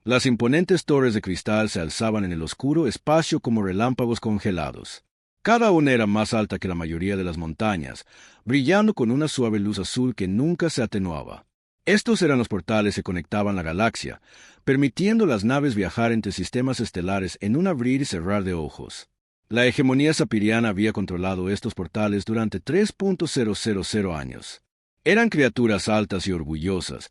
Las imponentes torres de cristal se alzaban en el oscuro espacio como relámpagos congelados. Cada una era más alta que la mayoría de las montañas, brillando con una suave luz azul que nunca se atenuaba. Estos eran los portales que conectaban la galaxia, permitiendo a las naves viajar entre sistemas estelares en un abrir y cerrar de ojos. La hegemonía sapiriana había controlado estos portales durante 3.000 años. Eran criaturas altas y orgullosas,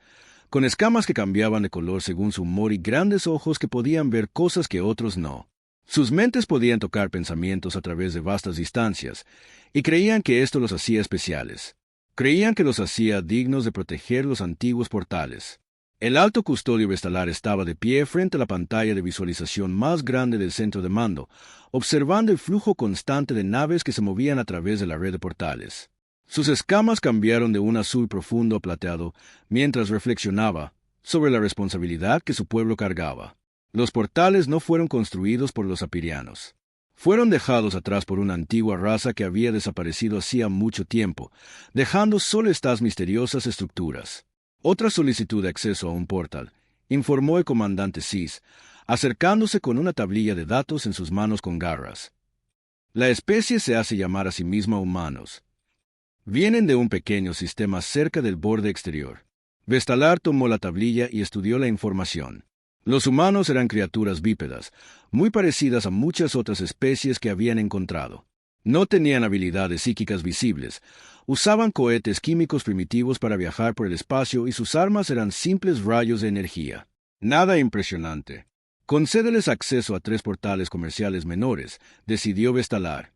con escamas que cambiaban de color según su humor y grandes ojos que podían ver cosas que otros no. Sus mentes podían tocar pensamientos a través de vastas distancias, y creían que esto los hacía especiales. Creían que los hacía dignos de proteger los antiguos portales. El alto custodio vestalar estaba de pie frente a la pantalla de visualización más grande del centro de mando, observando el flujo constante de naves que se movían a través de la red de portales. Sus escamas cambiaron de un azul profundo a plateado mientras reflexionaba sobre la responsabilidad que su pueblo cargaba. Los portales no fueron construidos por los sapirianos. Fueron dejados atrás por una antigua raza que había desaparecido hacía mucho tiempo, dejando solo estas misteriosas estructuras. Otra solicitud de acceso a un portal, informó el comandante Cis, acercándose con una tablilla de datos en sus manos con garras. La especie se hace llamar a sí misma humanos. Vienen de un pequeño sistema cerca del borde exterior. Vestalar tomó la tablilla y estudió la información. Los humanos eran criaturas bípedas, muy parecidas a muchas otras especies que habían encontrado. No tenían habilidades psíquicas visibles, usaban cohetes químicos primitivos para viajar por el espacio y sus armas eran simples rayos de energía. Nada impresionante. Concédeles acceso a 3 portales comerciales menores, decidió Vestalar.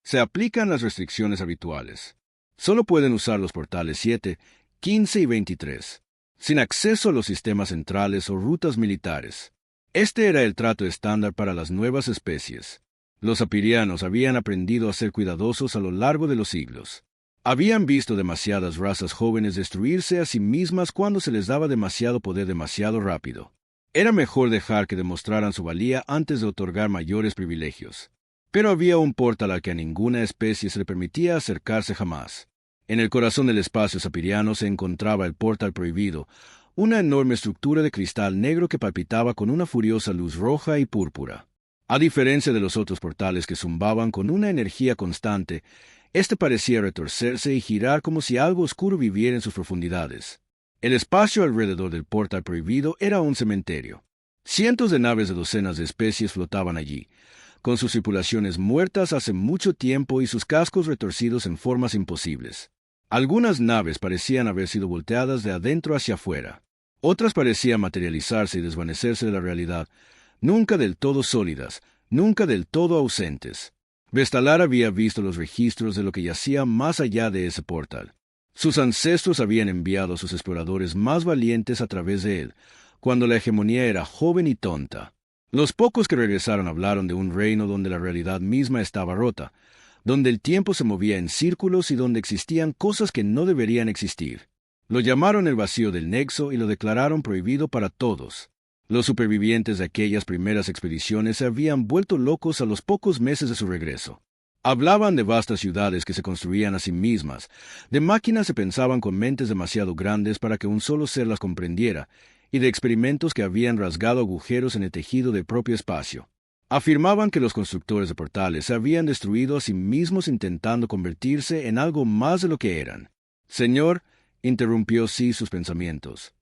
Se aplican las restricciones habituales. Solo pueden usar los portales 7, 15 y 23. Sin acceso a los sistemas centrales o rutas militares. Este era el trato estándar para las nuevas especies. Los sapirianos habían aprendido a ser cuidadosos a lo largo de los siglos. Habían visto demasiadas razas jóvenes destruirse a sí mismas cuando se les daba demasiado poder demasiado rápido. Era mejor dejar que demostraran su valía antes de otorgar mayores privilegios. Pero había un portal al que a ninguna especie se le permitía acercarse jamás. En el corazón del espacio sapiriano se encontraba el portal prohibido, una enorme estructura de cristal negro que palpitaba con una furiosa luz roja y púrpura. A diferencia de los otros portales que zumbaban con una energía constante, este parecía retorcerse y girar como si algo oscuro viviera en sus profundidades. El espacio alrededor del portal prohibido era un cementerio. Cientos de naves de docenas de especies flotaban allí, con sus tripulaciones muertas hace mucho tiempo y sus cascos retorcidos en formas imposibles. Algunas naves parecían haber sido volteadas de adentro hacia afuera. Otras parecían materializarse y desvanecerse de la realidad, nunca del todo sólidas, nunca del todo ausentes. Vestalar había visto los registros de lo que yacía más allá de ese portal. Sus ancestros habían enviado a sus exploradores más valientes a través de él, cuando la hegemonía era joven y tonta. Los pocos que regresaron hablaron de un reino donde la realidad misma estaba rota, donde el tiempo se movía en círculos y donde existían cosas que no deberían existir. Lo llamaron el vacío del nexo y lo declararon prohibido para todos. Los supervivientes de aquellas primeras expediciones se habían vuelto locos a los pocos meses de su regreso. Hablaban de vastas ciudades que se construían a sí mismas, de máquinas que pensaban con mentes demasiado grandes para que un solo ser las comprendiera, y de experimentos que habían rasgado agujeros en el tejido del propio espacio. Afirmaban que los constructores de portales se habían destruido a sí mismos intentando convertirse en algo más de lo que eran. Señor, interrumpió sí sus pensamientos.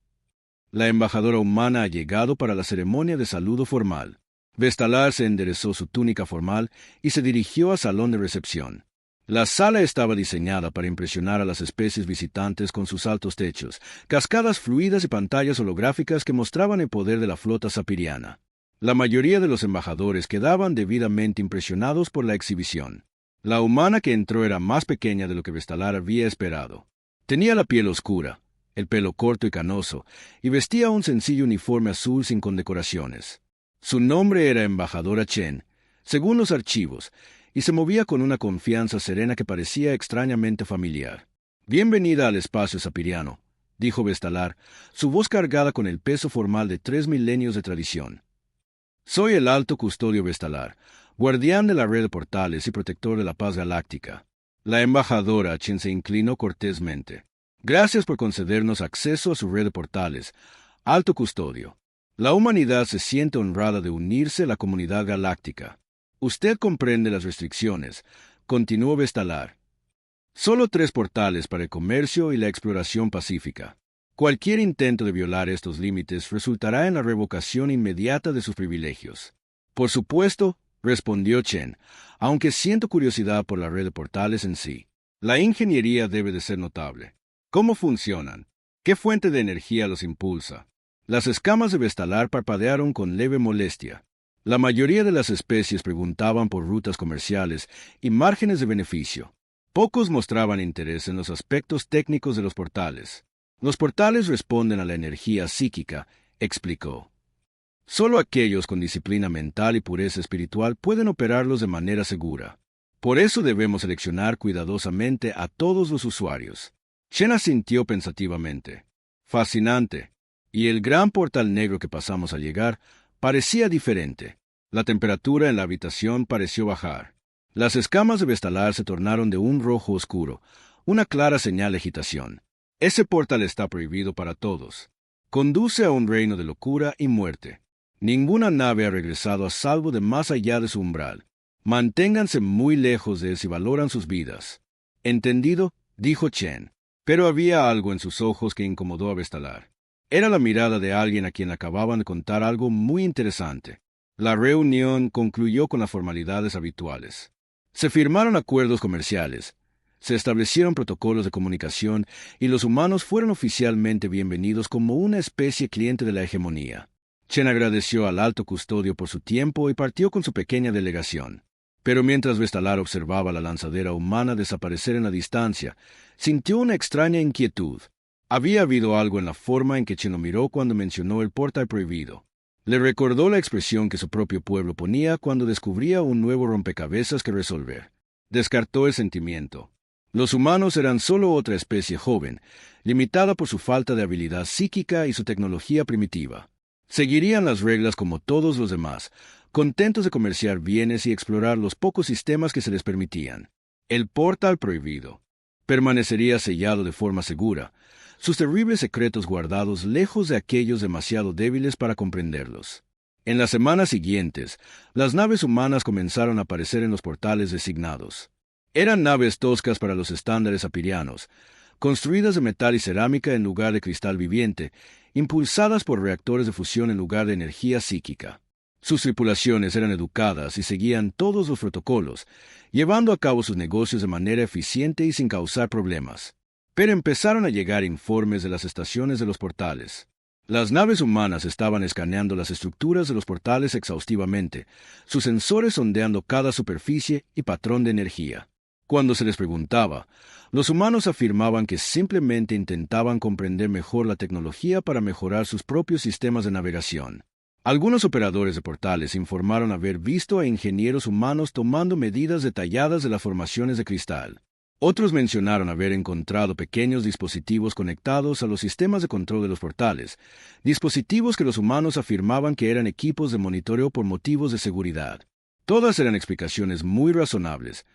La embajadora humana ha llegado para la ceremonia de saludo formal. Vestalar se enderezó su túnica formal y se dirigió al salón de recepción. La sala estaba diseñada para impresionar a las especies visitantes con sus altos techos, cascadas fluidas y pantallas holográficas que mostraban el poder de la flota sapiriana. La mayoría de los embajadores quedaban debidamente impresionados por la exhibición. La humana que entró era más pequeña de lo que Vestalar había esperado. Tenía la piel oscura, el pelo corto y canoso, y vestía un sencillo uniforme azul sin condecoraciones. Su nombre era Embajadora Chen, según los archivos, y se movía con una confianza serena que parecía extrañamente familiar. «Bienvenida al espacio sapiriano», dijo Vestalar, su voz cargada con el peso formal de 3 milenios de tradición. «Soy el Alto Custodio Vestalar, guardián de la red de portales y protector de la paz galáctica». La embajadora Chen se inclinó cortésmente. «Gracias por concedernos acceso a su red de portales, Alto Custodio». La humanidad se siente honrada de unirse a la comunidad galáctica. Usted comprende las restricciones, continuó Vestalar. Solo 3 portales para el comercio y la exploración pacífica. Cualquier intento de violar estos límites resultará en la revocación inmediata de sus privilegios. Por supuesto, respondió Chen, aunque siento curiosidad por la red de portales en sí. La ingeniería debe de ser notable. ¿Cómo funcionan? ¿Qué fuente de energía los impulsa? Las escamas de Vestalar parpadearon con leve molestia. La mayoría de las especies preguntaban por rutas comerciales y márgenes de beneficio. Pocos mostraban interés en los aspectos técnicos de los portales. Los portales responden a la energía psíquica, explicó. Solo aquellos con disciplina mental y pureza espiritual pueden operarlos de manera segura. Por eso debemos seleccionar cuidadosamente a todos los usuarios. Chen asintió pensativamente. Fascinante. Y el gran portal negro que pasamos al llegar parecía diferente. La temperatura en la habitación pareció bajar. Las escamas de Vestalar se tornaron de un rojo oscuro, una clara señal de agitación. Ese portal está prohibido para todos. Conduce a un reino de locura y muerte. Ninguna nave ha regresado a salvo de más allá de su umbral. Manténganse muy lejos de él si valoran sus vidas. ¿Entendido?, dijo Chen. Pero había algo en sus ojos que incomodó a Vestalar. Era la mirada de alguien a quien acababan de contar algo muy interesante. La reunión concluyó con las formalidades habituales. Se firmaron acuerdos comerciales, se establecieron protocolos de comunicación y los humanos fueron oficialmente bienvenidos como una especie cliente de la hegemonía. Chen agradeció al alto custodio por su tiempo y partió con su pequeña delegación. Pero mientras Vestalar observaba la lanzadera humana desaparecer en la distancia, sintió una extraña inquietud. Había habido algo en la forma en que Chen lo miró cuando mencionó el portal prohibido. Le recordó la expresión que su propio pueblo ponía cuando descubría un nuevo rompecabezas que resolver. Descartó el sentimiento. Los humanos eran solo otra especie joven, limitada por su falta de habilidad psíquica y su tecnología primitiva. Seguirían las reglas como todos los demás, contentos de comerciar bienes y explorar los pocos sistemas que se les permitían. El portal prohibido permanecería sellado de forma segura, sus terribles secretos guardados lejos de aquellos demasiado débiles para comprenderlos. En las semanas siguientes, las naves humanas comenzaron a aparecer en los portales designados. Eran naves toscas para los estándares apirianos, construidas de metal y cerámica en lugar de cristal viviente, impulsadas por reactores de fusión en lugar de energía psíquica. Sus tripulaciones eran educadas y seguían todos los protocolos, llevando a cabo sus negocios de manera eficiente y sin causar problemas. Pero empezaron a llegar informes de las estaciones de los portales. Las naves humanas estaban escaneando las estructuras de los portales exhaustivamente, sus sensores sondeando cada superficie y patrón de energía. Cuando se les preguntaba, los humanos afirmaban que simplemente intentaban comprender mejor la tecnología para mejorar sus propios sistemas de navegación. Algunos operadores de portales informaron haber visto a ingenieros humanos tomando medidas detalladas de las formaciones de cristal. Otros mencionaron haber encontrado pequeños dispositivos conectados a los sistemas de control de los portales, dispositivos que los humanos afirmaban que eran equipos de monitoreo por motivos de seguridad. Todas eran explicaciones muy razonables,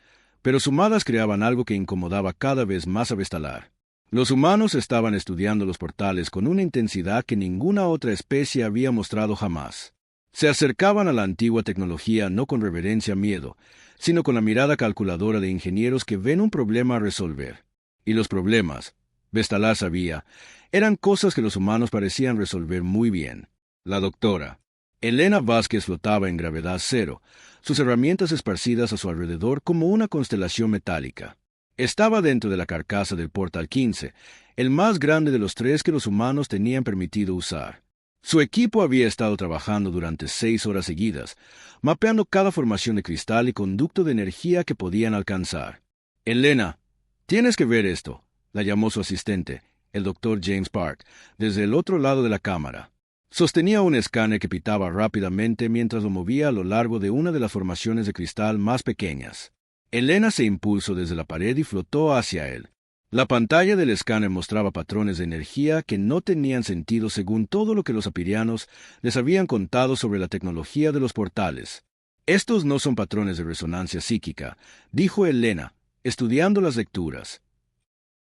pero sumadas creaban algo que incomodaba cada vez más a Vestalar. Los humanos estaban estudiando los portales con una intensidad que ninguna otra especie había mostrado jamás. Se acercaban a la antigua tecnología no con reverencia miedo, sino con la mirada calculadora de ingenieros que ven un problema a resolver. Y los problemas, Vestalar sabía, eran cosas que los humanos parecían resolver muy bien. La doctora Elena Vázquez flotaba en gravedad cero, sus herramientas esparcidas a su alrededor como una constelación metálica. Estaba dentro de la carcasa del Portal 15, el más grande de los 3 que los humanos tenían permitido usar. Su equipo había estado trabajando durante 6 horas seguidas, mapeando cada formación de cristal y conducto de energía que podían alcanzar. Elena, tienes que ver esto, la llamó su asistente, el Dr. James Park, desde el otro lado de la cámara. Sostenía un escáner que pitaba rápidamente mientras lo movía a lo largo de una de las formaciones de cristal más pequeñas. Elena se impulsó desde la pared y flotó hacia él. La pantalla del escáner mostraba patrones de energía que no tenían sentido según todo lo que los apirianos les habían contado sobre la tecnología de los portales. Estos no son patrones de resonancia psíquica, dijo Elena, estudiando las lecturas.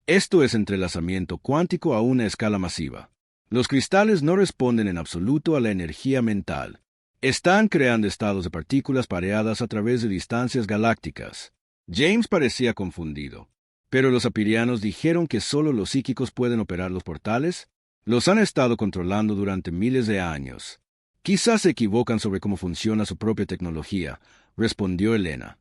Esto es entrelazamiento cuántico a una escala masiva. Los cristales no responden en absoluto a la energía mental. Están creando estados de partículas pareadas a través de distancias galácticas. James parecía confundido. Pero los apirianos dijeron que solo los psíquicos pueden operar los portales. Los han estado controlando durante miles de años. Quizás se equivocan sobre cómo funciona su propia tecnología, respondió Elena.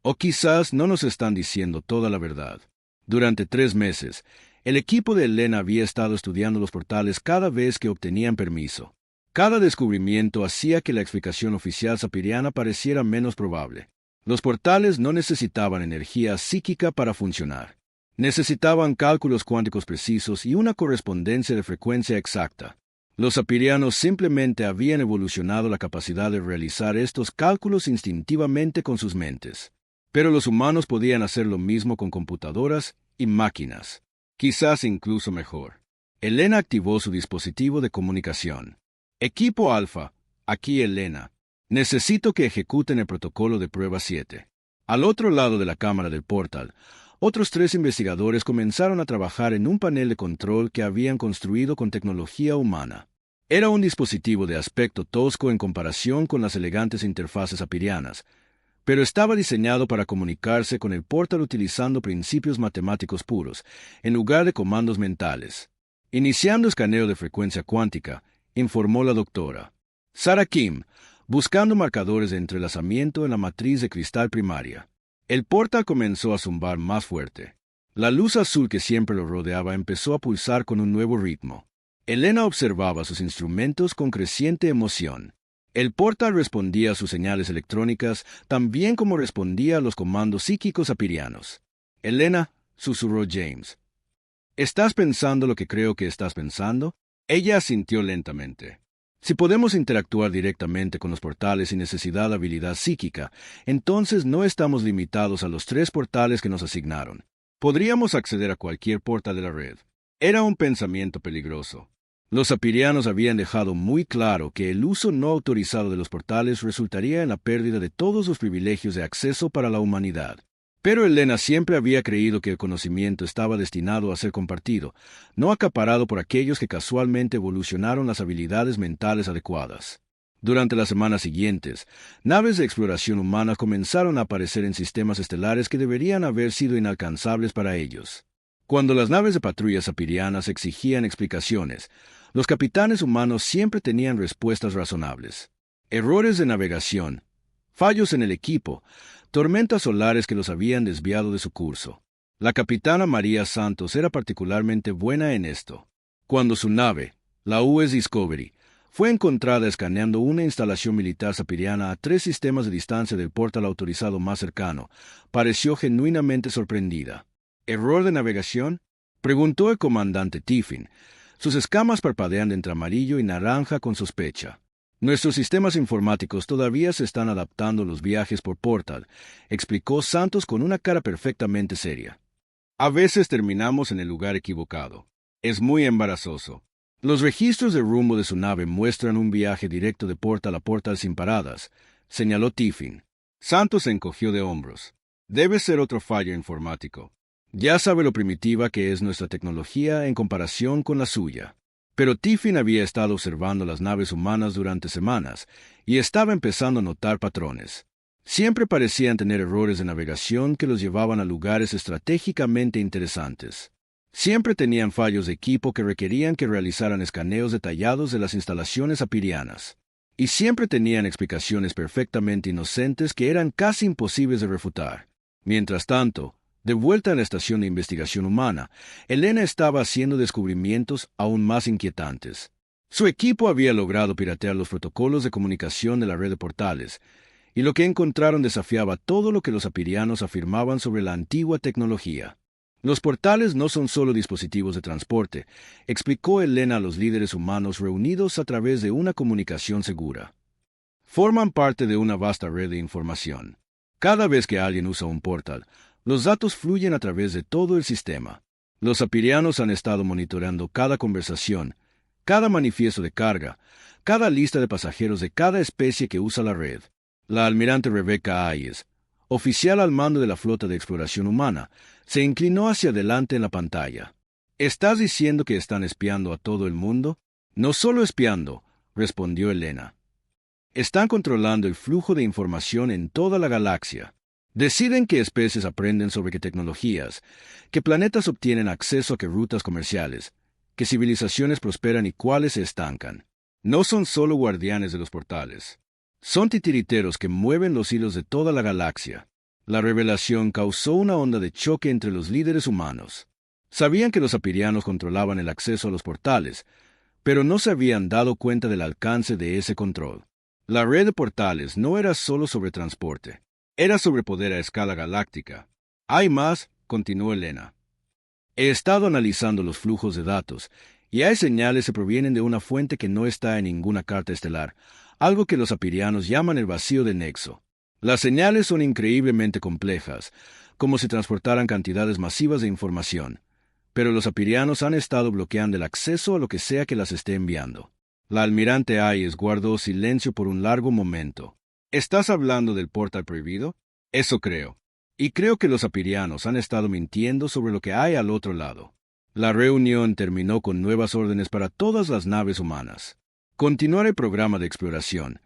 O quizás no nos están diciendo toda la verdad. Durante 3 meses, el equipo de Elena había estado estudiando los portales cada vez que obtenían permiso. Cada descubrimiento hacía que la explicación oficial sapiriana pareciera menos probable. Los portales no necesitaban energía psíquica para funcionar. Necesitaban cálculos cuánticos precisos y una correspondencia de frecuencia exacta. Los sapirianos simplemente habían evolucionado la capacidad de realizar estos cálculos instintivamente con sus mentes. Pero los humanos podían hacer lo mismo con computadoras y máquinas. Quizás incluso mejor. Elena activó su dispositivo de comunicación. Equipo Alfa, aquí Elena. Necesito que ejecuten el protocolo de prueba 7. Al otro lado de la cámara del portal, otros 3 investigadores comenzaron a trabajar en un panel de control que habían construido con tecnología humana. Era un dispositivo de aspecto tosco en comparación con las elegantes interfaces apirianas, pero estaba diseñado para comunicarse con el portal utilizando principios matemáticos puros, en lugar de comandos mentales. Iniciando escaneo de frecuencia cuántica, informó la doctora Sarah Kim, buscando marcadores de entrelazamiento en la matriz de cristal primaria. El portal comenzó a zumbar más fuerte. La luz azul que siempre lo rodeaba empezó a pulsar con un nuevo ritmo. Elena observaba sus instrumentos con creciente emoción. El portal respondía a sus señales electrónicas tan bien como respondía a los comandos psíquicos apirianos. Elena, susurró James. ¿Estás pensando lo que creo que estás pensando? Ella asintió lentamente. Si podemos interactuar directamente con los portales sin necesidad de habilidad psíquica, entonces no estamos limitados a los 3 portales que nos asignaron. Podríamos acceder a cualquier portal de la red. Era un pensamiento peligroso. Los apirianos habían dejado muy claro que el uso no autorizado de los portales resultaría en la pérdida de todos los privilegios de acceso para la humanidad. Pero Elena siempre había creído que el conocimiento estaba destinado a ser compartido, no acaparado por aquellos que casualmente evolucionaron las habilidades mentales adecuadas. Durante las semanas siguientes, naves de exploración humana comenzaron a aparecer en sistemas estelares que deberían haber sido inalcanzables para ellos. Cuando las naves de patrullas apirianas exigían explicaciones, los capitanes humanos siempre tenían respuestas razonables. Errores de navegación, fallos en el equipo, tormentas solares que los habían desviado de su curso. La capitana María Santos era particularmente buena en esto. Cuando su nave, la US Discovery, fue encontrada escaneando una instalación militar sapiriana a 3 sistemas de distancia del portal autorizado más cercano, pareció genuinamente sorprendida. ¿Error de navegación?, preguntó el comandante Tiffin, sus escamas parpadeando entre amarillo y naranja con sospecha. Nuestros sistemas informáticos todavía se están adaptando a los viajes por portal, explicó Santos con una cara perfectamente seria. A veces terminamos en el lugar equivocado. Es muy embarazoso. Los registros de rumbo de su nave muestran un viaje directo de portal a portal sin paradas, señaló Tiffin. Santos se encogió de hombros. Debe ser otro fallo informático. Ya sabe lo primitiva que es nuestra tecnología en comparación con la suya. Pero Tiffin había estado observando las naves humanas durante semanas y estaba empezando a notar patrones. Siempre parecían tener errores de navegación que los llevaban a lugares estratégicamente interesantes. Siempre tenían fallos de equipo que requerían que realizaran escaneos detallados de las instalaciones apirianas. Y siempre tenían explicaciones perfectamente inocentes que eran casi imposibles de refutar. Mientras tanto, de vuelta en la estación de investigación humana, Elena estaba haciendo descubrimientos aún más inquietantes. Su equipo había logrado piratear los protocolos de comunicación de la red de portales, y lo que encontraron desafiaba todo lo que los apirianos afirmaban sobre la antigua tecnología. Los portales no son solo dispositivos de transporte, explicó Elena a los líderes humanos reunidos a través de una comunicación segura. Forman parte de una vasta red de información. Cada vez que alguien usa un portal, los datos fluyen a través de todo el sistema. Los apirianos han estado monitoreando cada conversación, cada manifiesto de carga, cada lista de pasajeros de cada especie que usa la red. La almirante Rebecca Hayes, oficial al mando de la flota de exploración humana, se inclinó hacia adelante en la pantalla. ¿Estás diciendo que están espiando a todo el mundo? No solo espiando, respondió Elena. Están controlando el flujo de información en toda la galaxia. Deciden qué especies aprenden sobre qué tecnologías, qué planetas obtienen acceso a qué rutas comerciales, qué civilizaciones prosperan y cuáles se estancan. No son solo guardianes de los portales. Son titiriteros que mueven los hilos de toda la galaxia. La revelación causó una onda de choque entre los líderes humanos. Sabían que los apirianos controlaban el acceso a los portales, pero no se habían dado cuenta del alcance de ese control. La red de portales no era solo sobre transporte, era sobre poder a escala galáctica. Hay más, continuó Elena. He estado analizando los flujos de datos, y hay señales que provienen de una fuente que no está en ninguna carta estelar, algo que los apirianos llaman el vacío de nexo. Las señales son increíblemente complejas, como si transportaran cantidades masivas de información, pero los apirianos han estado bloqueando el acceso a lo que sea que las esté enviando. La almirante Hayes guardó silencio por un largo momento. ¿Estás hablando del portal prohibido? Eso creo. Y creo que los apirianos han estado mintiendo sobre lo que hay al otro lado. La reunión terminó con nuevas órdenes para todas las naves humanas. Continuar el programa de exploración,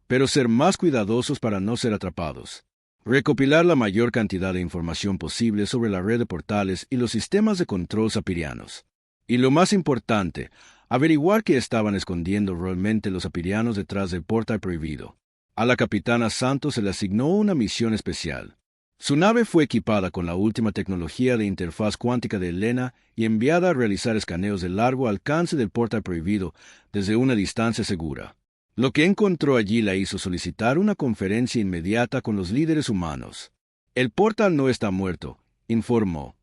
pero ser más cuidadosos para no ser atrapados. Recopilar la mayor cantidad de información posible sobre la red de portales y los sistemas de control apirianos. Y lo más importante, averiguar qué estaban escondiendo realmente los apirianos detrás del portal prohibido. A la capitana Santos se le asignó una misión especial. Su nave fue equipada con la última tecnología de interfaz cuántica de Elena y enviada a realizar escaneos de largo alcance del portal prohibido desde una distancia segura. Lo que encontró allí la hizo solicitar una conferencia inmediata con los líderes humanos. El portal no está muerto, informó.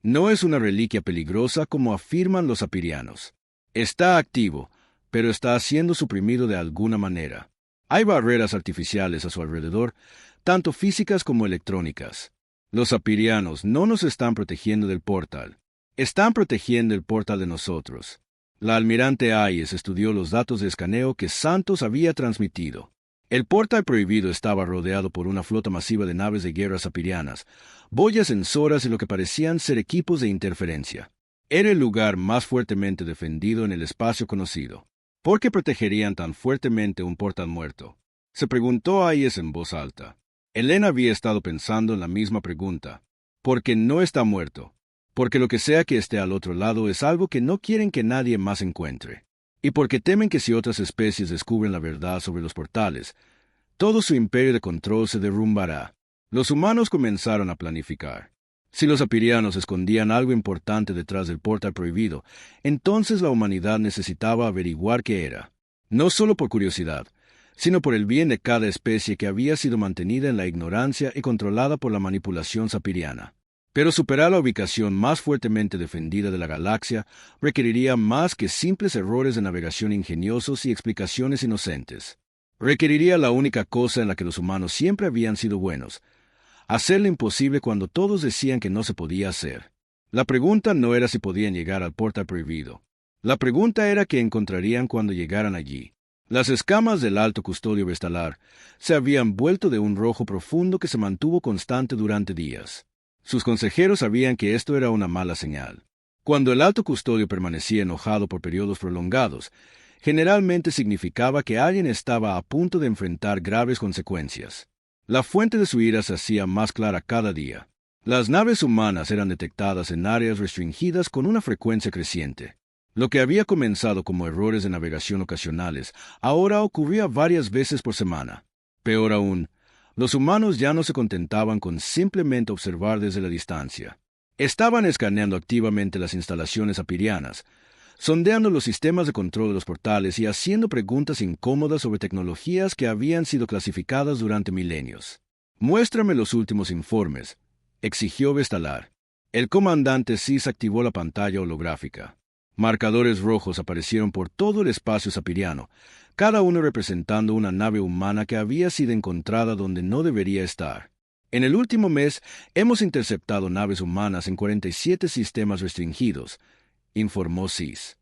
No es una reliquia peligrosa como afirman los apirianos. Está activo, pero está siendo suprimido de alguna manera. Hay barreras artificiales a su alrededor, tanto físicas como electrónicas. Los apirianos no nos están protegiendo del portal. Están protegiendo el portal de nosotros. La almirante Hayes estudió los datos de escaneo que Santos había transmitido. El portal prohibido estaba rodeado por una flota masiva de naves de guerra apirianas, boyas sensoras y lo que parecían ser equipos de interferencia. Era el lugar más fuertemente defendido en el espacio conocido. ¿Por qué protegerían tan fuertemente un portal muerto? Se preguntó Hayes en voz alta. Elena había estado pensando en la misma pregunta. Porque no está muerto. Porque lo que sea que esté al otro lado es algo que no quieren que nadie más encuentre. Y porque temen que si otras especies descubren la verdad sobre los portales, todo su imperio de control se derrumbará. Los humanos comenzaron a planificar. Si los apirianos escondían algo importante detrás del portal prohibido, entonces la humanidad necesitaba averiguar qué era. No solo por curiosidad, sino por el bien de cada especie que había sido mantenida en la ignorancia y controlada por la manipulación sapiriana. Pero superar la ubicación más fuertemente defendida de la galaxia requeriría más que simples errores de navegación ingeniosos y explicaciones inocentes. Requeriría la única cosa en la que los humanos siempre habían sido buenos: hacer lo imposible cuando todos decían que no se podía hacer. La pregunta no era si podían llegar al portal prohibido. La pregunta era qué encontrarían cuando llegaran allí. Las escamas del alto custodio vestalar se habían vuelto de un rojo profundo que se mantuvo constante durante días. Sus consejeros sabían que esto era una mala señal. Cuando el alto custodio permanecía enojado por periodos prolongados, generalmente significaba que alguien estaba a punto de enfrentar graves consecuencias. La fuente de su ira se hacía más clara cada día. Las naves humanas eran detectadas en áreas restringidas con una frecuencia creciente. Lo que había comenzado como errores de navegación ocasionales, ahora ocurría varias veces por semana. Peor aún, los humanos ya no se contentaban con simplemente observar desde la distancia. Estaban escaneando activamente las instalaciones apirianas, sondeando los sistemas de control de los portales y haciendo preguntas incómodas sobre tecnologías que habían sido clasificadas durante milenios. «Muéstrame los últimos informes», exigió Vestalar. El comandante Cis activó la pantalla holográfica. Marcadores rojos aparecieron por todo el espacio sapiriano, cada uno representando una nave humana que había sido encontrada donde no debería estar. En el último mes hemos interceptado naves humanas en 47 sistemas restringidos, informó Cis.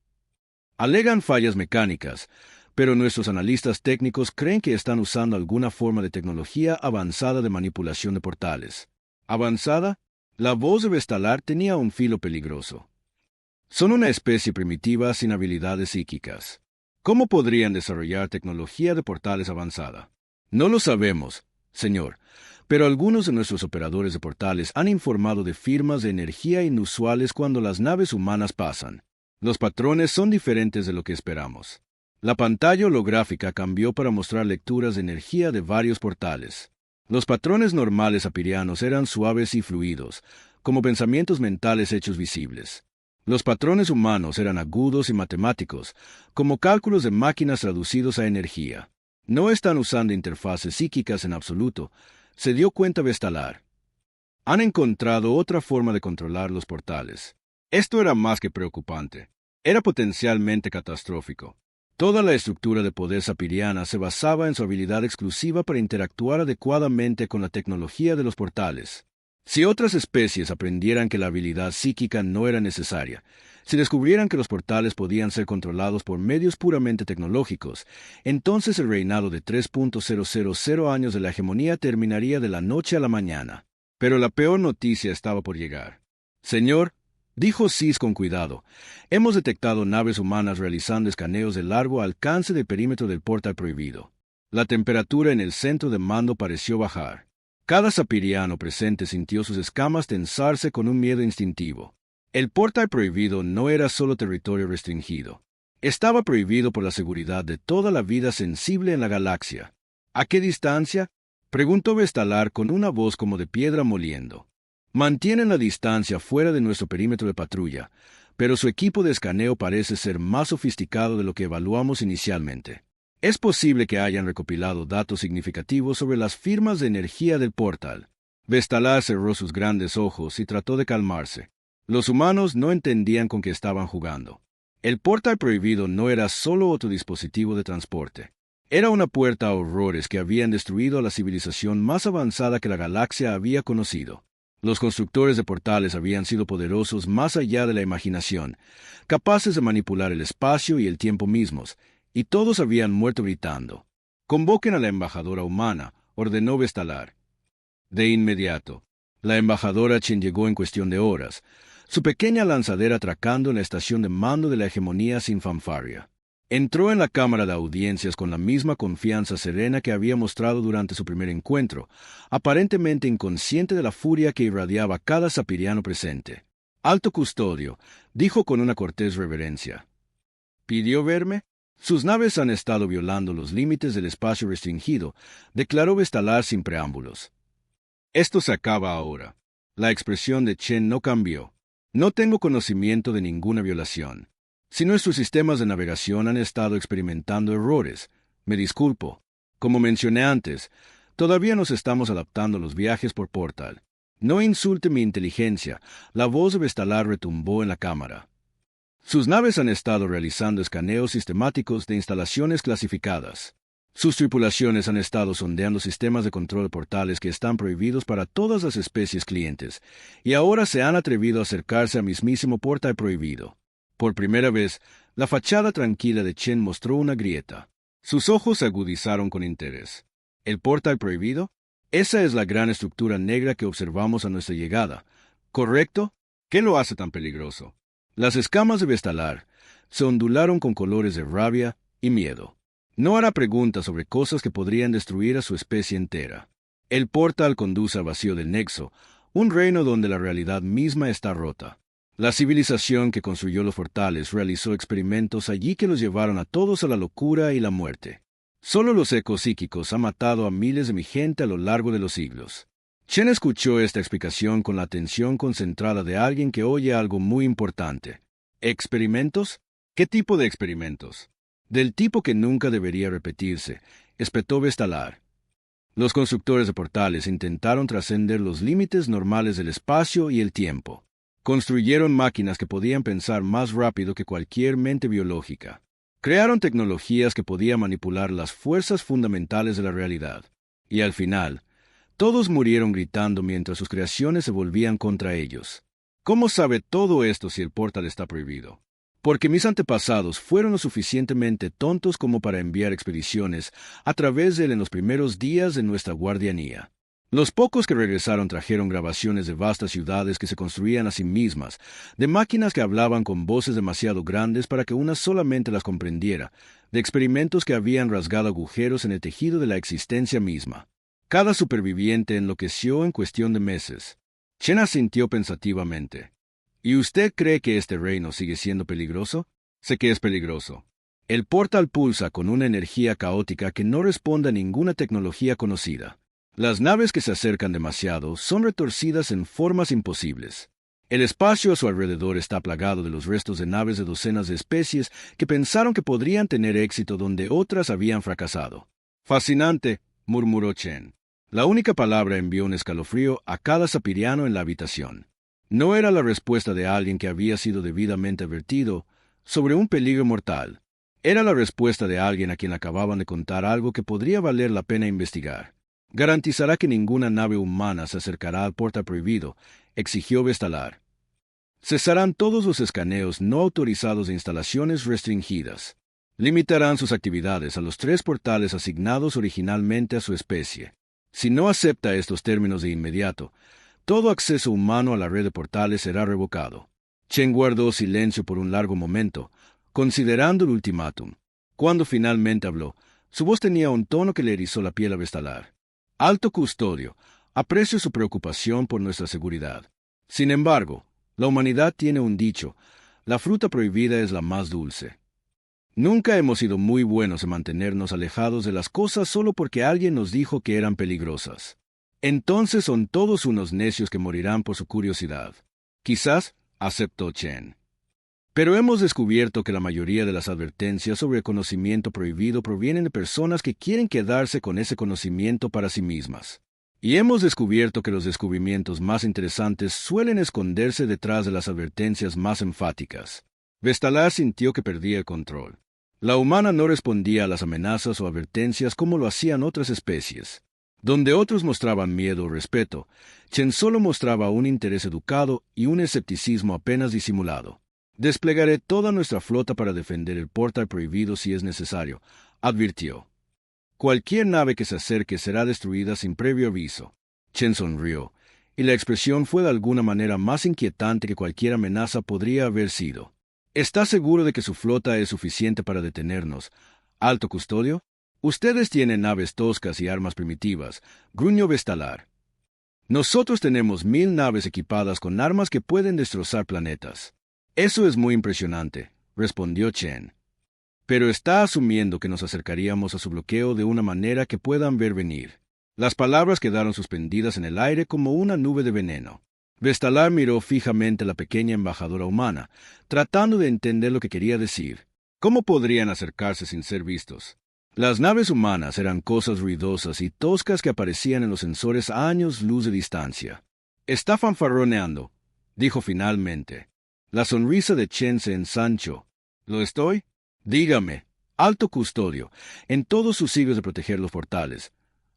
Alegan fallas mecánicas, pero nuestros analistas técnicos creen que están usando alguna forma de tecnología avanzada de manipulación de portales. ¿Avanzada? La voz de Vestalar tenía un filo peligroso. Son una especie primitiva sin habilidades psíquicas. ¿Cómo podrían desarrollar tecnología de portales avanzada? No lo sabemos, señor, pero algunos de nuestros operadores de portales han informado de firmas de energía inusuales cuando las naves humanas pasan. Los patrones son diferentes de lo que esperamos. La pantalla holográfica cambió para mostrar lecturas de energía de varios portales. Los patrones normales apirianos eran suaves y fluidos, como pensamientos mentales hechos visibles. Los patrones humanos eran agudos y matemáticos, como cálculos de máquinas traducidos a energía. No están usando interfaces psíquicas en absoluto, se dio cuenta Vestalar. Han encontrado otra forma de controlar los portales. Esto era más que preocupante. Era potencialmente catastrófico. Toda la estructura de poder sapiriana se basaba en su habilidad exclusiva para interactuar adecuadamente con la tecnología de los portales. Si otras especies aprendieran que la habilidad psíquica no era necesaria, si descubrieran que los portales podían ser controlados por medios puramente tecnológicos, entonces el reinado de 3.000 años de la hegemonía terminaría de la noche a la mañana. Pero la peor noticia estaba por llegar. Señor, dijo Sis con cuidado, hemos detectado naves humanas realizando escaneos de largo alcance del perímetro del portal prohibido. La temperatura en el centro de mando pareció bajar. Cada sapiriano presente sintió sus escamas tensarse con un miedo instintivo. El portal prohibido no era solo territorio restringido. Estaba prohibido por la seguridad de toda la vida sensible en la galaxia. ¿A qué distancia? Preguntó Vestalar con una voz como de piedra moliendo. Mantienen la distancia fuera de nuestro perímetro de patrulla, pero su equipo de escaneo parece ser más sofisticado de lo que evaluamos inicialmente. Es posible que hayan recopilado datos significativos sobre las firmas de energía del portal. Vestalar cerró sus grandes ojos y trató de calmarse. Los humanos no entendían con qué estaban jugando. El portal prohibido no era solo otro dispositivo de transporte. Era una puerta a horrores que habían destruido a la civilización más avanzada que la galaxia había conocido. Los constructores de portales habían sido poderosos más allá de la imaginación, capaces de manipular el espacio y el tiempo mismos, y todos habían muerto gritando. «Convoquen a la embajadora humana», ordenó Vestalar. De inmediato. La embajadora Chen llegó en cuestión de horas, su pequeña lanzadera atracando en la estación de mando de la hegemonía sin fanfarria. Entró en la cámara de audiencias con la misma confianza serena que había mostrado durante su primer encuentro, aparentemente inconsciente de la furia que irradiaba cada sapiriano presente. «Alto custodio», dijo con una cortés reverencia. «¿Pidió verme?» «Sus naves han estado violando los límites del espacio restringido», declaró Vestalar sin preámbulos. «Esto se acaba ahora». La expresión de Chen no cambió. «No tengo conocimiento de ninguna violación. Si nuestros sistemas de navegación han estado experimentando errores, me disculpo. Como mencioné antes, todavía nos estamos adaptando a los viajes por portal. No insulte mi inteligencia», la voz de Vestalar retumbó en la cámara. «Sus naves han estado realizando escaneos sistemáticos de instalaciones clasificadas. Sus tripulaciones han estado sondeando sistemas de control de portales que están prohibidos para todas las especies clientes, y ahora se han atrevido a acercarse al mismísimo portal prohibido». Por primera vez, la fachada tranquila de Chen mostró una grieta. Sus ojos se agudizaron con interés. ¿El portal prohibido? Esa es la gran estructura negra que observamos a nuestra llegada. ¿Correcto? ¿Qué lo hace tan peligroso? Las escamas de Vestalar se ondularon con colores de rabia y miedo. No hará preguntas sobre cosas que podrían destruir a su especie entera. El portal conduce al vacío del Nexo, un reino donde la realidad misma está rota. La civilización que construyó los portales realizó experimentos allí que los llevaron a todos a la locura y la muerte. Solo los ecos psíquicos han matado a miles de mi gente a lo largo de los siglos. Chen escuchó esta explicación con la atención concentrada de alguien que oye algo muy importante. ¿Experimentos? ¿Qué tipo de experimentos? Del tipo que nunca debería repetirse, espetó Vestalar. Los constructores de portales intentaron trascender los límites normales del espacio y el tiempo. Construyeron máquinas que podían pensar más rápido que cualquier mente biológica. Crearon tecnologías que podían manipular las fuerzas fundamentales de la realidad. Y al final, todos murieron gritando mientras sus creaciones se volvían contra ellos. ¿Cómo sabe todo esto si el portal está prohibido? Porque mis antepasados fueron lo suficientemente tontos como para enviar expediciones a través de él en los primeros días de nuestra guardianía. Los pocos que regresaron trajeron grabaciones de vastas ciudades que se construían a sí mismas, de máquinas que hablaban con voces demasiado grandes para que una solamente las comprendiera, de experimentos que habían rasgado agujeros en el tejido de la existencia misma. Cada superviviente enloqueció en cuestión de meses. Chen asintió pensativamente. ¿Y usted cree que este reino sigue siendo peligroso? Sé que es peligroso. El portal pulsa con una energía caótica que no responde a ninguna tecnología conocida. Las naves que se acercan demasiado son retorcidas en formas imposibles. El espacio a su alrededor está plagado de los restos de naves de docenas de especies que pensaron que podrían tener éxito donde otras habían fracasado. Fascinante, murmuró Chen. La única palabra envió un escalofrío a cada sapiriano en la habitación. No era la respuesta de alguien que había sido debidamente advertido sobre un peligro mortal. Era la respuesta de alguien a quien acababan de contar algo que podría valer la pena investigar. Garantizará que ninguna nave humana se acercará al portal prohibido, exigió Vestalar. Cesarán todos los escaneos no autorizados de instalaciones restringidas. Limitarán sus actividades a los 3 portales asignados originalmente a su especie. Si no acepta estos términos de inmediato, todo acceso humano a la red de portales será revocado. Chen guardó silencio por un largo momento, considerando el ultimátum. Cuando finalmente habló, su voz tenía un tono que le erizó la piel a Vestalar. Alto custodio, aprecio su preocupación por nuestra seguridad. Sin embargo, la humanidad tiene un dicho: la fruta prohibida es la más dulce. Nunca hemos sido muy buenos en mantenernos alejados de las cosas solo porque alguien nos dijo que eran peligrosas. Entonces son todos unos necios que morirán por su curiosidad. Quizás, aceptó Chen. Pero hemos descubierto que la mayoría de las advertencias sobre el conocimiento prohibido provienen de personas que quieren quedarse con ese conocimiento para sí mismas. Y hemos descubierto que los descubrimientos más interesantes suelen esconderse detrás de las advertencias más enfáticas. Vestalar sintió que perdía el control. La humana no respondía a las amenazas o advertencias como lo hacían otras especies. Donde otros mostraban miedo o respeto, Chen solo mostraba un interés educado y un escepticismo apenas disimulado. Desplegaré toda nuestra flota para defender el portal prohibido si es necesario, advirtió. Cualquier nave que se acerque será destruida sin previo aviso. Chen sonrió, y la expresión fue de alguna manera más inquietante que cualquier amenaza podría haber sido. ¿Está seguro de que su flota es suficiente para detenernos, alto custodio? Ustedes tienen naves toscas y armas primitivas, gruñó Vestalar. Nosotros tenemos 1000 naves equipadas con armas que pueden destrozar planetas. Eso es muy impresionante, respondió Chen. Pero está asumiendo que nos acercaríamos a su bloqueo de una manera que puedan ver venir. Las palabras quedaron suspendidas en el aire como una nube de veneno. Vestalar miró fijamente a la pequeña embajadora humana, tratando de entender lo que quería decir. ¿Cómo podrían acercarse sin ser vistos? Las naves humanas eran cosas ruidosas y toscas que aparecían en los sensores a años luz de distancia. Está fanfarroneando, dijo finalmente. La sonrisa de Chen se ensanchó. ¿Lo estoy? Dígame, alto custodio, en todos sus siglos de proteger los portales,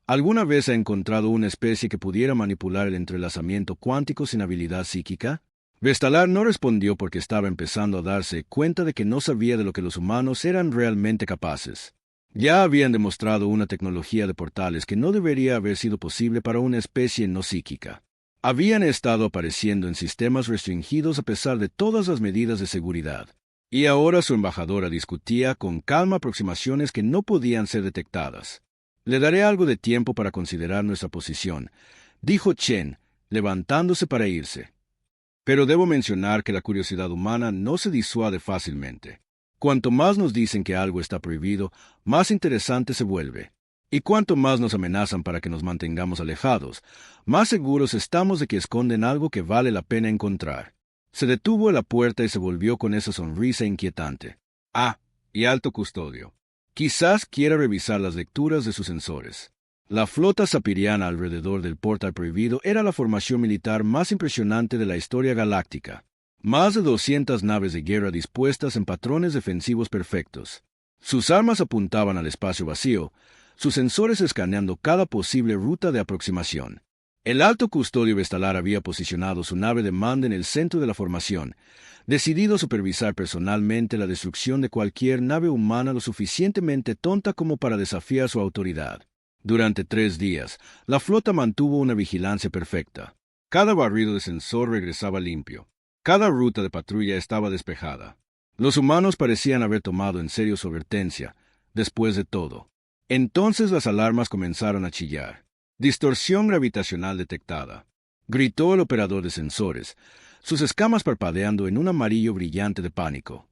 ¿alguna vez ha encontrado una especie que pudiera manipular el entrelazamiento cuántico sin habilidad psíquica? Vestalar no respondió porque estaba empezando a darse cuenta de que no sabía de lo que los humanos eran realmente capaces. Ya habían demostrado una tecnología de portales que no debería haber sido posible para una especie no psíquica. Habían estado apareciendo en sistemas restringidos a pesar de todas las medidas de seguridad. Y ahora su embajadora discutía con calma aproximaciones que no podían ser detectadas. Le daré algo de tiempo para considerar nuestra posición, dijo Chen, levantándose para irse. Pero debo mencionar que la curiosidad humana no se disuade fácilmente. Cuanto más nos dicen que algo está prohibido, más interesante se vuelve. Y cuanto más nos amenazan para que nos mantengamos alejados, más seguros estamos de que esconden algo que vale la pena encontrar. Se detuvo a la puerta y se volvió con esa sonrisa inquietante. Ah, y alto custodio. Quizás quiera revisar las lecturas de sus sensores. La flota sapiriana alrededor del portal prohibido era la formación militar más impresionante de la historia galáctica. Más de 200 naves de guerra dispuestas en patrones defensivos perfectos. Sus armas apuntaban al espacio vacío, sus sensores escaneando cada posible ruta de aproximación. El alto custodio Vestalar había posicionado su nave de mando en el centro de la formación, decidido a supervisar personalmente la destrucción de cualquier nave humana lo suficientemente tonta como para desafiar su autoridad. Durante 3 días, la flota mantuvo una vigilancia perfecta. Cada barrido de sensor regresaba limpio. Cada ruta de patrulla estaba despejada. Los humanos parecían haber tomado en serio su advertencia, después de todo. Entonces las alarmas comenzaron a chillar. Distorsión gravitacional detectada. Gritó el operador de sensores, sus escamas parpadeando en un amarillo brillante de pánico.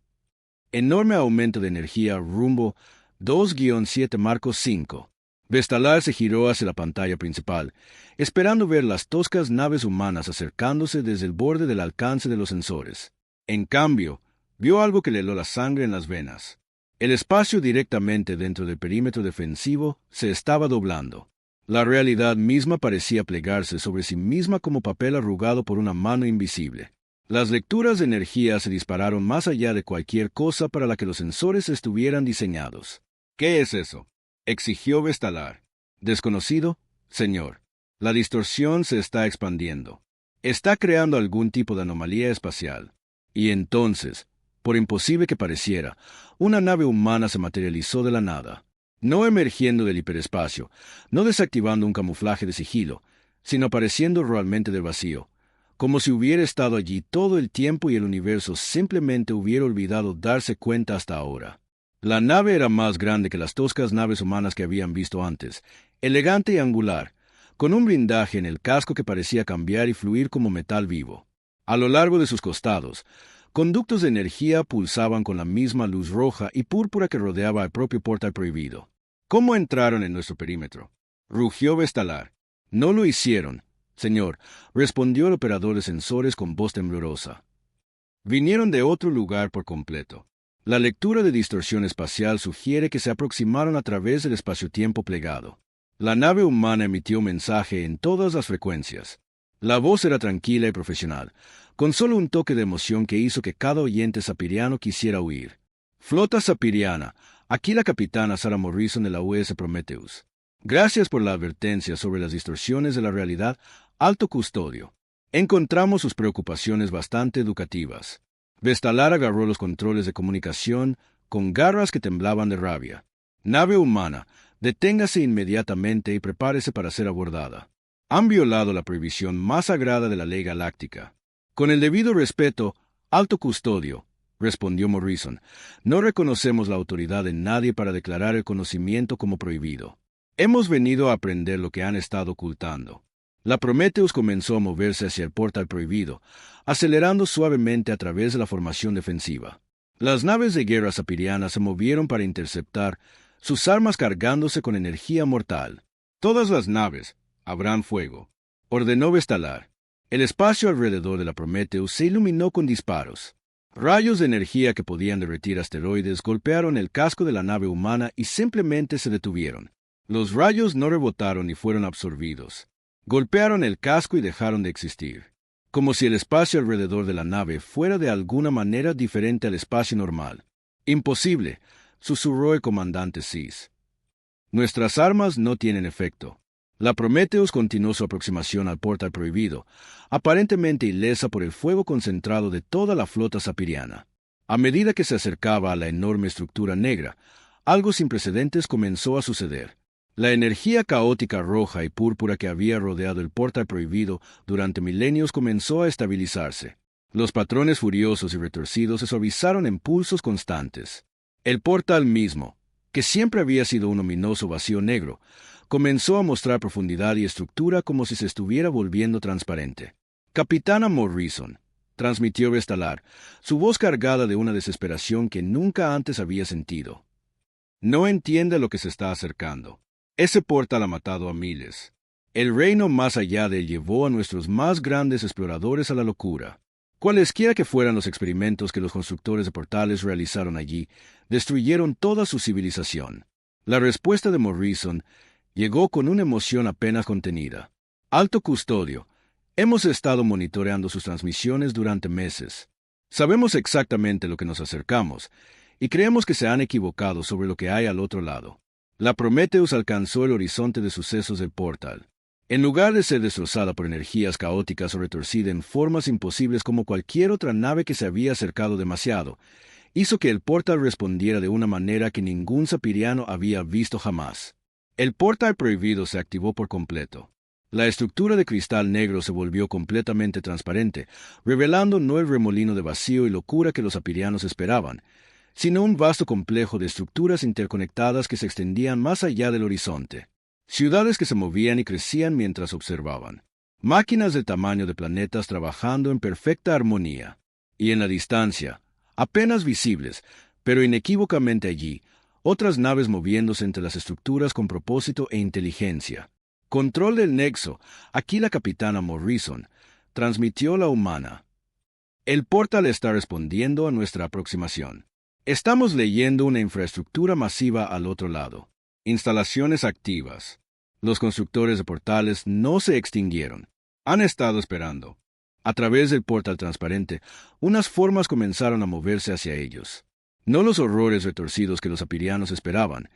Enorme aumento de energía rumbo 2-7 Marco 5. Vestalar se giró hacia la pantalla principal, esperando ver las toscas naves humanas acercándose desde el borde del alcance de los sensores. En cambio, vio algo que le heló la sangre en las venas. El espacio directamente dentro del perímetro defensivo se estaba doblando. La realidad misma parecía plegarse sobre sí misma como papel arrugado por una mano invisible. Las lecturas de energía se dispararon más allá de cualquier cosa para la que los sensores estuvieran diseñados. ¿Qué es eso?, exigió Vestalar. Desconocido, señor. La distorsión se está expandiendo. Está creando algún tipo de anomalía espacial. Y entonces, por imposible que pareciera, una nave humana se materializó de la nada. No emergiendo del hiperespacio, no desactivando un camuflaje de sigilo, sino apareciendo realmente del vacío, como si hubiera estado allí todo el tiempo y el universo simplemente hubiera olvidado darse cuenta hasta ahora. La nave era más grande que las toscas naves humanas que habían visto antes, elegante y angular, con un blindaje en el casco que parecía cambiar y fluir como metal vivo. A lo largo de sus costados, conductos de energía pulsaban con la misma luz roja y púrpura que rodeaba el propio portal prohibido. ¿Cómo entraron en nuestro perímetro?, rugió Vestalar. No lo hicieron, señor, respondió el operador de sensores con voz temblorosa. Vinieron de otro lugar por completo. La lectura de distorsión espacial sugiere que se aproximaron a través del espacio-tiempo plegado. La nave humana emitió mensaje en todas las frecuencias. La voz era tranquila y profesional, con solo un toque de emoción que hizo que cada oyente sapiriano quisiera huir. Flota sapiriana, aquí la capitana Sarah Morrison de la US Prometheus. Gracias por la advertencia sobre las distorsiones de la realidad, alto custodio. Encontramos sus preocupaciones bastante educativas. Vestalar agarró los controles de comunicación con garras que temblaban de rabia. Nave humana, deténgase inmediatamente y prepárese para ser abordada. Han violado la prohibición más sagrada de la ley galáctica. Con el debido respeto, alto custodio, respondió Morrison, no reconocemos la autoridad de nadie para declarar el conocimiento como prohibido. Hemos venido a aprender lo que han estado ocultando. La Prometheus comenzó a moverse hacia el portal prohibido, acelerando suavemente a través de la formación defensiva. Las naves de guerra sapirianas se movieron para interceptar, sus armas cargándose con energía mortal. Todas las naves abran fuego, ordenó Vestalar. El espacio alrededor de la Prometheus se iluminó con disparos. Rayos de energía que podían derretir asteroides golpearon el casco de la nave humana y simplemente se detuvieron. Los rayos no rebotaron ni fueron absorbidos. Golpearon el casco y dejaron de existir. Como si el espacio alrededor de la nave fuera de alguna manera diferente al espacio normal. Imposible, susurró el comandante Sis. Nuestras armas no tienen efecto. La Prometheus continuó su aproximación al portal prohibido, aparentemente ilesa por el fuego concentrado de toda la flota sapiriana. A medida que se acercaba a la enorme estructura negra, algo sin precedentes comenzó a suceder. La energía caótica roja y púrpura que había rodeado el portal prohibido durante milenios comenzó a estabilizarse. Los patrones furiosos y retorcidos se suavizaron en pulsos constantes. El portal mismo, que siempre había sido un ominoso vacío negro, comenzó a mostrar profundidad y estructura como si se estuviera volviendo transparente. Capitana Morrison, transmitió Vestalar, su voz cargada de una desesperación que nunca antes había sentido. No entiende lo que se está acercando. Ese portal ha matado a miles. El reino más allá de él llevó a nuestros más grandes exploradores a la locura. Cualesquiera que fueran los experimentos que los constructores de portales realizaron allí, destruyeron toda su civilización. La respuesta de Morrison llegó con una emoción apenas contenida. Alto custodio, hemos estado monitoreando sus transmisiones durante meses. Sabemos exactamente lo que nos acercamos, y creemos que se han equivocado sobre lo que hay al otro lado. La Prometheus alcanzó el horizonte de sucesos del portal. En lugar de ser destrozada por energías caóticas o retorcida en formas imposibles como cualquier otra nave que se había acercado demasiado, hizo que el portal respondiera de una manera que ningún sapiriano había visto jamás. El portal prohibido se activó por completo. La estructura de cristal negro se volvió completamente transparente, revelando no el remolino de vacío y locura que los apirianos esperaban, sino un vasto complejo de estructuras interconectadas que se extendían más allá del horizonte. Ciudades que se movían y crecían mientras observaban. Máquinas del tamaño de planetas trabajando en perfecta armonía. Y en la distancia, apenas visibles, pero inequívocamente allí, otras naves moviéndose entre las estructuras con propósito e inteligencia. Control del nexo. Aquí la capitana Morrison transmitió la humana. El portal está respondiendo a nuestra aproximación. Estamos leyendo una infraestructura masiva al otro lado. Instalaciones activas. Los constructores de portales no se extinguieron. Han estado esperando. A través del portal transparente, unas formas comenzaron a moverse hacia ellos. No los horrores retorcidos que los apirianos esperaban,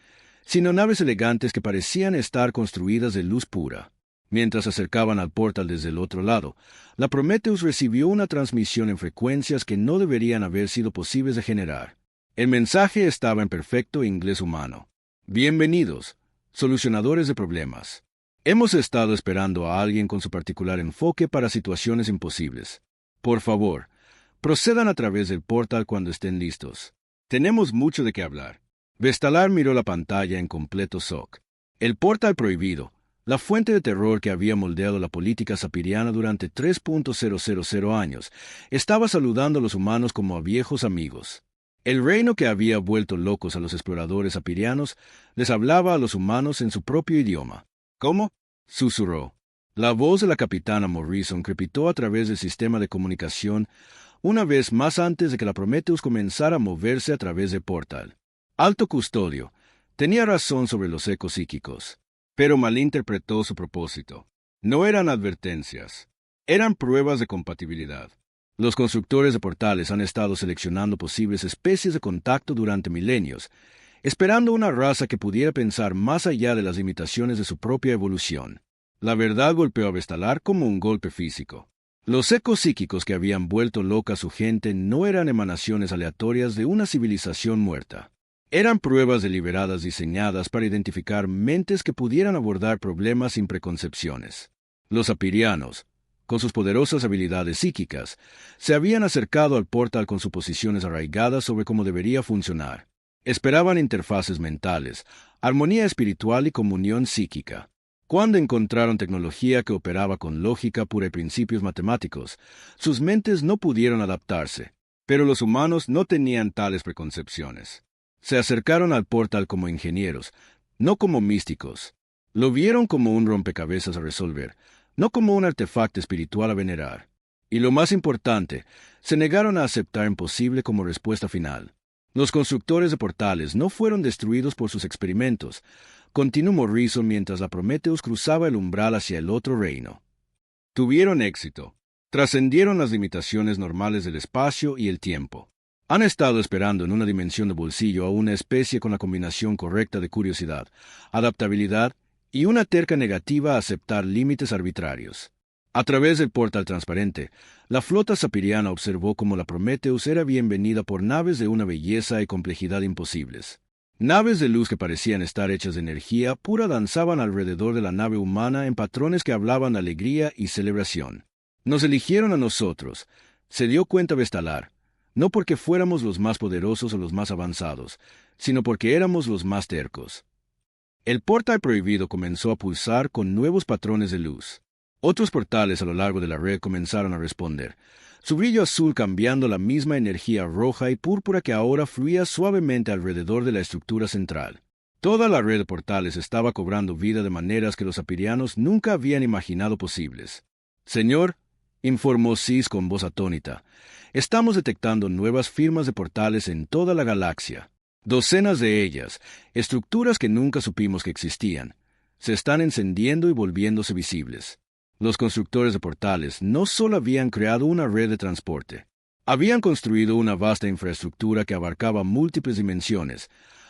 sino naves elegantes que parecían estar construidas de luz pura. Mientras se acercaban al portal desde el otro lado, la Prometheus recibió una transmisión en frecuencias que no deberían haber sido posibles de generar. El mensaje estaba en perfecto inglés humano. Bienvenidos, solucionadores de problemas. Hemos estado esperando a alguien con su particular enfoque para situaciones imposibles. Por favor, procedan a través del portal cuando estén listos. Tenemos mucho de qué hablar. Vestalar miró la pantalla en completo shock. El portal prohibido, la fuente de terror que había moldeado la política sapiriana durante 3.000 años, estaba saludando a los humanos como a viejos amigos. El reino que había vuelto locos a los exploradores sapirianos les hablaba a los humanos en su propio idioma. ¿Cómo? Susurró. La voz de la capitana Morrison crepitó a través del sistema de comunicación una vez más antes de que la Prometheus comenzara a moverse a través del portal. Alto Custodio tenía razón sobre los ecos psíquicos, pero malinterpretó su propósito. No eran advertencias, eran pruebas de compatibilidad. Los constructores de portales han estado seleccionando posibles especies de contacto durante milenios, esperando una raza que pudiera pensar más allá de las limitaciones de su propia evolución. La verdad golpeó a Vestalar como un golpe físico. Los ecos psíquicos que habían vuelto loca a su gente no eran emanaciones aleatorias de una civilización muerta. Eran pruebas deliberadas diseñadas para identificar mentes que pudieran abordar problemas sin preconcepciones. Los apirianos, con sus poderosas habilidades psíquicas, se habían acercado al portal con suposiciones arraigadas sobre cómo debería funcionar. Esperaban interfaces mentales, armonía espiritual y comunión psíquica. Cuando encontraron tecnología que operaba con lógica pura y principios matemáticos, sus mentes no pudieron adaptarse, pero los humanos no tenían tales preconcepciones. Se acercaron al portal como ingenieros, no como místicos. Lo vieron como un rompecabezas a resolver, no como un artefacto espiritual a venerar. Y lo más importante, se negaron a aceptar imposible como respuesta final. Los constructores de portales no fueron destruidos por sus experimentos, continuó Morrison mientras la Prometheus cruzaba el umbral hacia el otro reino. Tuvieron éxito. Trascendieron las limitaciones normales del espacio y el tiempo. Han estado esperando en una dimensión de bolsillo a una especie con la combinación correcta de curiosidad, adaptabilidad y una terca negativa a aceptar límites arbitrarios. A través del portal transparente, la flota sapiriana observó cómo la Prometheus era bienvenida por naves de una belleza y complejidad imposibles. Naves de luz que parecían estar hechas de energía pura danzaban alrededor de la nave humana en patrones que hablaban de alegría y celebración. Nos eligieron a nosotros, se dio cuenta Vestalar, no porque fuéramos los más poderosos o los más avanzados, sino porque éramos los más tercos. El portal prohibido comenzó a pulsar con nuevos patrones de luz. Otros portales a lo largo de la red comenzaron a responder, su brillo azul cambiando la misma energía roja y púrpura que ahora fluía suavemente alrededor de la estructura central. Toda la red de portales estaba cobrando vida de maneras que los apirianos nunca habían imaginado posibles. Señor, informó Sis con voz atónita, estamos detectando nuevas firmas de portales en toda la galaxia. Docenas de ellas, estructuras que nunca supimos que existían, se están encendiendo y volviéndose visibles. Los constructores de portales no solo habían creado una red de transporte, habían construido una vasta infraestructura que abarcaba múltiples dimensiones,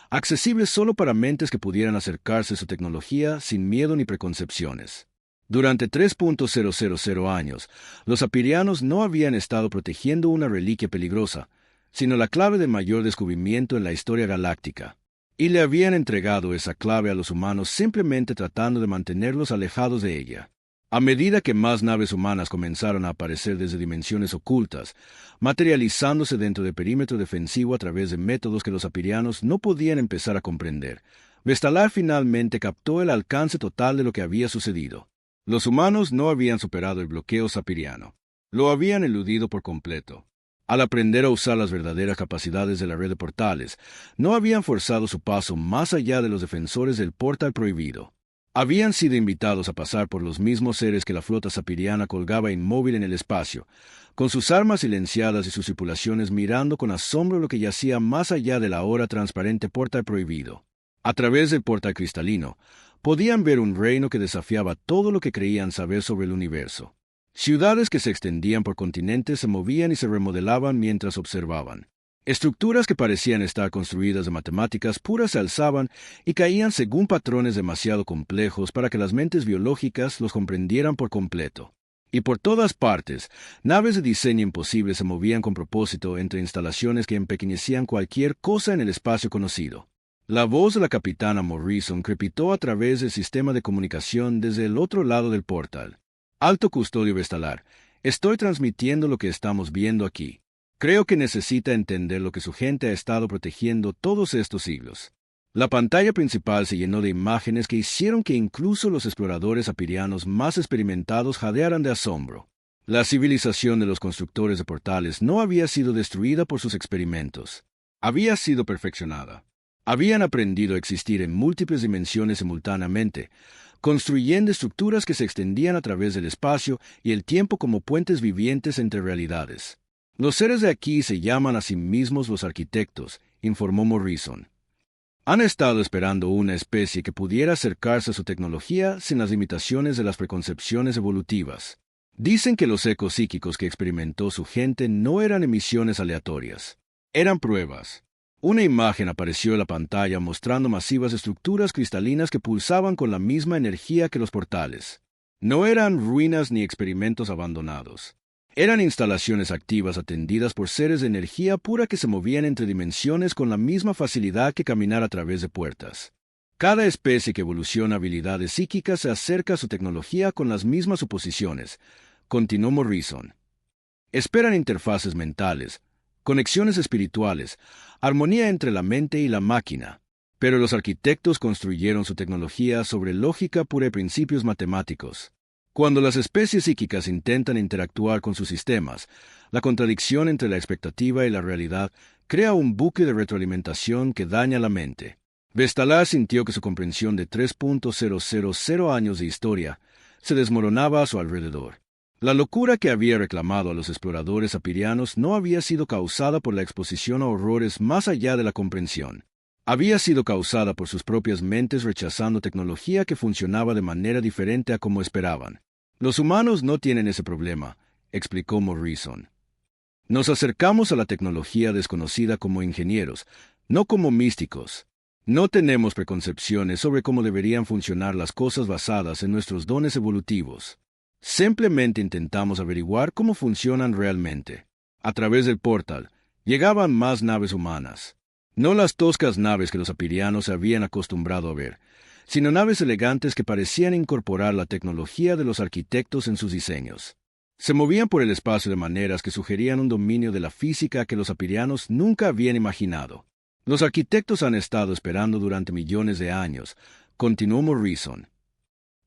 accesibles solo para mentes que pudieran acercarse a su tecnología sin miedo ni preconcepciones. Durante 3.000 años, los apirianos no habían estado protegiendo una reliquia peligrosa, sino la clave de mayor descubrimiento en la historia galáctica. y le habían entregado esa clave a los humanos simplemente tratando de mantenerlos alejados de ella. A medida que más naves humanas comenzaron a aparecer desde dimensiones ocultas, materializándose dentro del perímetro defensivo a través de métodos que los apirianos no podían empezar a comprender, Vestalar finalmente captó el alcance total de lo que había sucedido. Los humanos no habían superado el bloqueo sapiriano. Lo habían eludido por completo. Al aprender a usar las verdaderas capacidades de la red de portales, no habían forzado su paso más allá de los defensores del portal prohibido. Habían sido invitados a pasar por los mismos seres que la flota sapiriana colgaba inmóvil en el espacio, con sus armas silenciadas y sus tripulaciones mirando con asombro lo que yacía más allá del ahora transparente portal prohibido. A través del portal cristalino, podían ver un reino que desafiaba todo lo que creían saber sobre el universo. Ciudades que se extendían por continentes se movían y se remodelaban mientras observaban. Estructuras que parecían estar construidas de matemáticas puras se alzaban y caían según patrones demasiado complejos para que las mentes biológicas los comprendieran por completo. Y por todas partes, naves de diseño imposible se movían con propósito entre instalaciones que empequeñecían cualquier cosa en el espacio conocido. La voz de la capitana Morrison crepitó a través del sistema de comunicación desde el otro lado del portal. Alto Custodio Vestalar, estoy transmitiendo lo que estamos viendo aquí. Creo que necesita entender lo que su gente ha estado protegiendo todos estos siglos. La pantalla principal se llenó de imágenes que hicieron que incluso los exploradores apirianos más experimentados jadearan de asombro. La civilización de los constructores de portales no había sido destruida por sus experimentos. Había sido perfeccionada. Habían aprendido a existir en múltiples dimensiones simultáneamente, construyendo estructuras que se extendían a través del espacio y el tiempo como puentes vivientes entre realidades. Los seres de aquí se llaman a sí mismos los arquitectos, informó Morrison. Han estado esperando una especie que pudiera acercarse a su tecnología sin las limitaciones de las preconcepciones evolutivas. Dicen que los ecos psíquicos que experimentó su gente no eran emisiones aleatorias. Eran pruebas. Una imagen apareció en la pantalla mostrando masivas estructuras cristalinas que pulsaban con la misma energía que los portales. No eran ruinas ni experimentos abandonados. Eran instalaciones activas atendidas por seres de energía pura que se movían entre dimensiones con la misma facilidad que caminar a través de puertas. Cada especie que evoluciona habilidades psíquicas se acerca a su tecnología con las mismas suposiciones, continuó Morrison. Esperan interfaces mentales, conexiones espirituales, armonía entre la mente y la máquina. Pero los arquitectos construyeron su tecnología sobre lógica pura y principios matemáticos. Cuando las especies psíquicas intentan interactuar con sus sistemas, la contradicción entre la expectativa y la realidad crea un bucle de retroalimentación que daña la mente. Vestalar sintió que su comprensión de 3.000 años de historia se desmoronaba a su alrededor. La locura que había reclamado a los exploradores apirianos no había sido causada por la exposición a horrores más allá de la comprensión. Había sido causada por sus propias mentes rechazando tecnología que funcionaba de manera diferente a como esperaban. Los humanos no tienen ese problema, explicó Morrison. Nos acercamos a la tecnología desconocida como ingenieros, no como místicos. No tenemos preconcepciones sobre cómo deberían funcionar las cosas basadas en nuestros dones evolutivos. Simplemente intentamos averiguar cómo funcionan realmente. A través del portal, llegaban más naves humanas. No las toscas naves que los apirianos se habían acostumbrado a ver, sino naves elegantes que parecían incorporar la tecnología de los arquitectos en sus diseños. Se movían por el espacio de maneras que sugerían un dominio de la física que los apirianos nunca habían imaginado. Los arquitectos han estado esperando durante millones de años, continuó Morrison.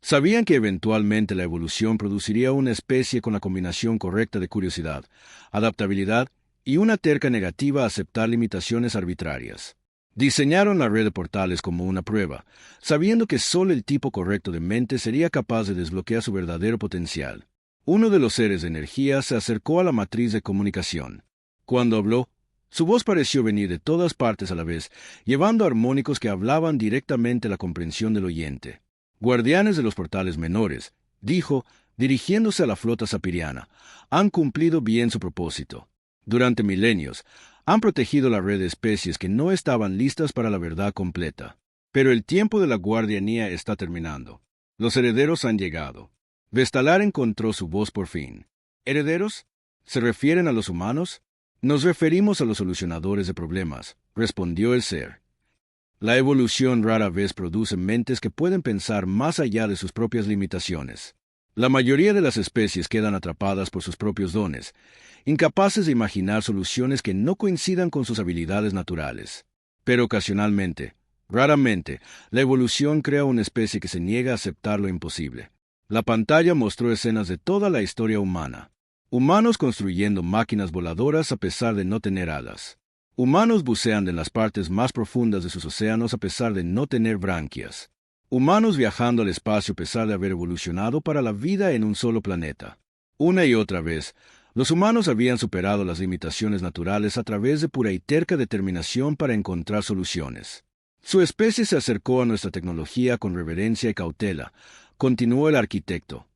Sabían que eventualmente la evolución produciría una especie con la combinación correcta de curiosidad, adaptabilidad y una terca negativa a aceptar limitaciones arbitrarias. Diseñaron la red de portales como una prueba, sabiendo que solo el tipo correcto de mente sería capaz de desbloquear su verdadero potencial. Uno de los seres de energía se acercó a la matriz de comunicación. Cuando habló, su voz pareció venir de todas partes a la vez, llevando armónicos que hablaban directamente a la comprensión del oyente. Guardianes de los portales menores, dijo, dirigiéndose a la flota sapiriana, han cumplido bien su propósito. Durante milenios, han protegido la red de especies que no estaban listas para la verdad completa. Pero el tiempo de la guardianía está terminando. Los herederos han llegado. Vestalar encontró su voz por fin. ¿Herederos? ¿Se refieren a los humanos? Nos referimos a los solucionadores de problemas, respondió el ser. La evolución rara vez produce mentes que pueden pensar más allá de sus propias limitaciones. La mayoría de las especies quedan atrapadas por sus propios dones, incapaces de imaginar soluciones que no coincidan con sus habilidades naturales. Pero ocasionalmente, raramente, la evolución crea una especie que se niega a aceptar lo imposible. La pantalla mostró escenas de toda la historia humana. Humanos construyendo máquinas voladoras a pesar de no tener alas. Humanos buceando en las partes más profundas de sus océanos a pesar de no tener branquias. Humanos viajando al espacio a pesar de haber evolucionado para la vida en un solo planeta. Una y otra vez, los humanos habían superado las limitaciones naturales a través de pura y terca determinación para encontrar soluciones. Su especie se acercó a nuestra tecnología con reverencia y cautela, continuó el arquitecto.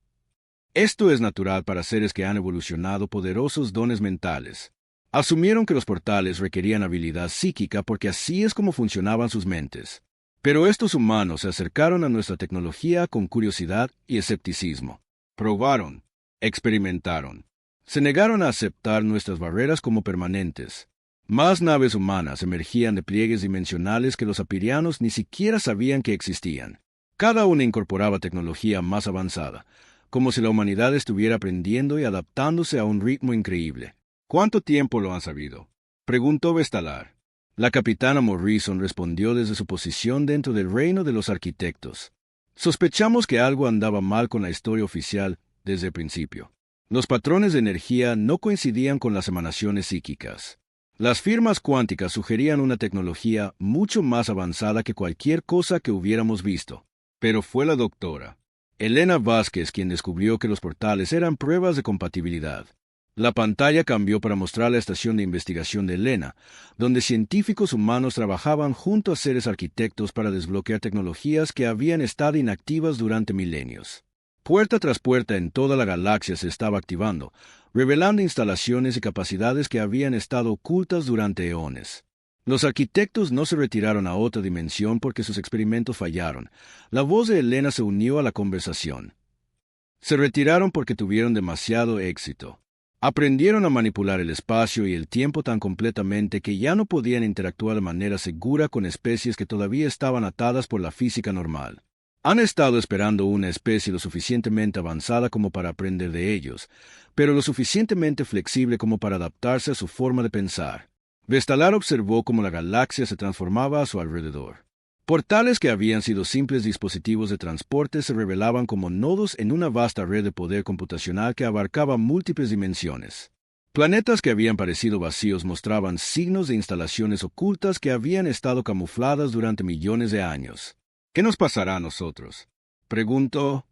Esto es natural para seres que han evolucionado poderosos dones mentales. Asumieron que los portales requerían habilidad psíquica porque así es como funcionaban sus mentes. Pero estos humanos se acercaron a nuestra tecnología con curiosidad y escepticismo. Probaron, experimentaron. Se negaron a aceptar nuestras barreras como permanentes. Más naves humanas emergían de pliegues dimensionales que los apirianos ni siquiera sabían que existían. Cada una incorporaba tecnología más avanzada, como si la humanidad estuviera aprendiendo y adaptándose a un ritmo increíble. ¿Cuánto tiempo lo han sabido?, preguntó Vestalar. La capitana Morrison respondió desde su posición dentro del reino de los arquitectos. Sospechamos que algo andaba mal con la historia oficial desde el principio. Los patrones de energía no coincidían con las emanaciones psíquicas. Las firmas cuánticas sugerían una tecnología mucho más avanzada que cualquier cosa que hubiéramos visto. Pero fue la doctora Elena Vázquez quien descubrió que los portales eran pruebas de compatibilidad. La pantalla cambió para mostrar la estación de investigación de Elena, donde científicos humanos trabajaban junto a seres arquitectos para desbloquear tecnologías que habían estado inactivas durante milenios. Puerta tras puerta en toda la galaxia se estaba activando, revelando instalaciones y capacidades que habían estado ocultas durante eones. Los arquitectos no se retiraron a otra dimensión porque sus experimentos fallaron. La voz de Elena se unió a la conversación. Se retiraron porque tuvieron demasiado éxito. Aprendieron a manipular el espacio y el tiempo tan completamente que ya no podían interactuar de manera segura con especies que todavía estaban atadas por la física normal. Han estado esperando una especie lo suficientemente avanzada como para aprender de ellos, pero lo suficientemente flexible como para adaptarse a su forma de pensar. Vestalar observó cómo la galaxia se transformaba a su alrededor. Portales que habían sido simples dispositivos de transporte se revelaban como nodos en una vasta red de poder computacional que abarcaba múltiples dimensiones. Planetas que habían parecido vacíos mostraban signos de instalaciones ocultas que habían estado camufladas durante millones de años. ¿Qué nos pasará a nosotros?, preguntó.